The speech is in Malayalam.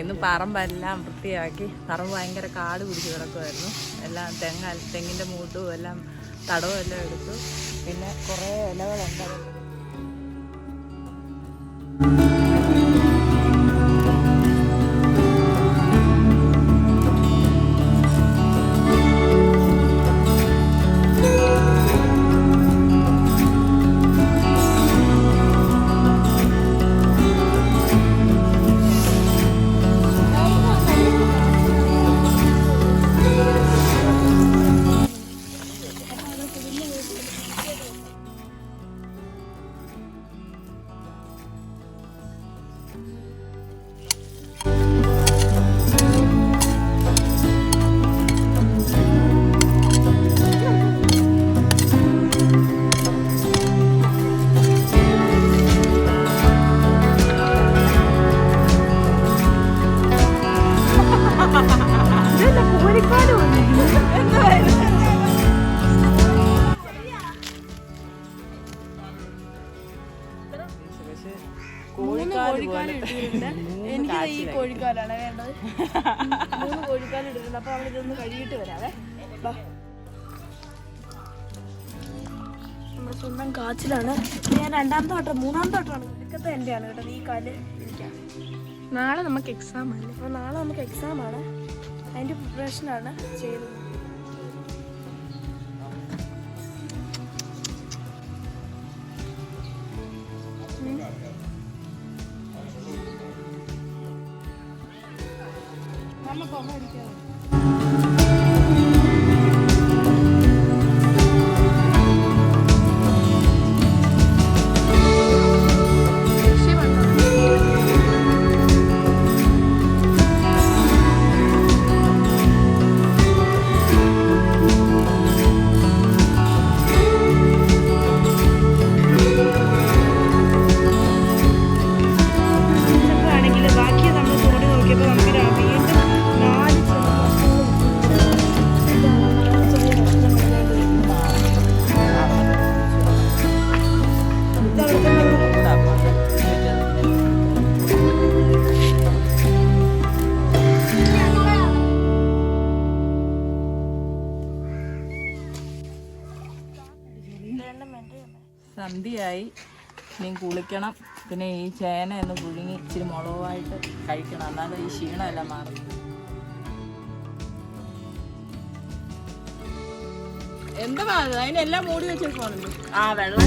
ഇന്ന് പറമ്പെല്ലാം വൃത്തിയാക്കി. പറമ്പ് ഭയങ്കര കാട് പിടിച്ച് കിടക്കുമായിരുന്നു. എല്ലാം തെങ്ങിൻ്റെ മൂട്ടും എല്ലാം തടവും എല്ലാം എടുത്തു. പിന്നെ കുറേ ഇലകളുണ്ട്. എനിക്ക് ഈ കോഴിക്കാലാണ് വേണ്ടത്. 3 കോഴിക്കാൽ ഇട്ടിട്ടുണ്ട്. അപ്പൊ നമ്മളിതൊന്ന് കഴുകിയിട്ട് വരാവേ. നമ്മുടെ സ്വന്തം കാച്ചിലാണ്. ഞാൻ 2ാമത്തെ വട്ടം 3ാമത്തെ വട്ടമാണ്. ഇതൊക്കെ എന്റെയാണ് കേട്ടോ ഈ കാല് ഇരിക്കാൻ. നാളെ നമുക്ക് എക്സാം ആണ്. അപ്പോൾ നാളെ നമുക്ക് എക്സാം ആണ്. അതിന്റെ പ്രിപ്പറേഷനാണ് ചെയ്യുന്നത്. നമുക്ക് ഒന്നും അടിക്കാം. സന്ധ്യയായി. ഇനി കുളിക്കണം. പിന്നെ ഈ ചേന ഒന്ന് പുഴുങ്ങി ഇച്ചിരി മുളകുമായിട്ട് കഴിക്കണം. എന്നാലും ഈ ക്ഷീണമെല്ലാം മാറും. എന്താ അതിനെല്ലാം മൂടി വെച്ചേക്കുവാണല്ലോ. ആ വെള്ളം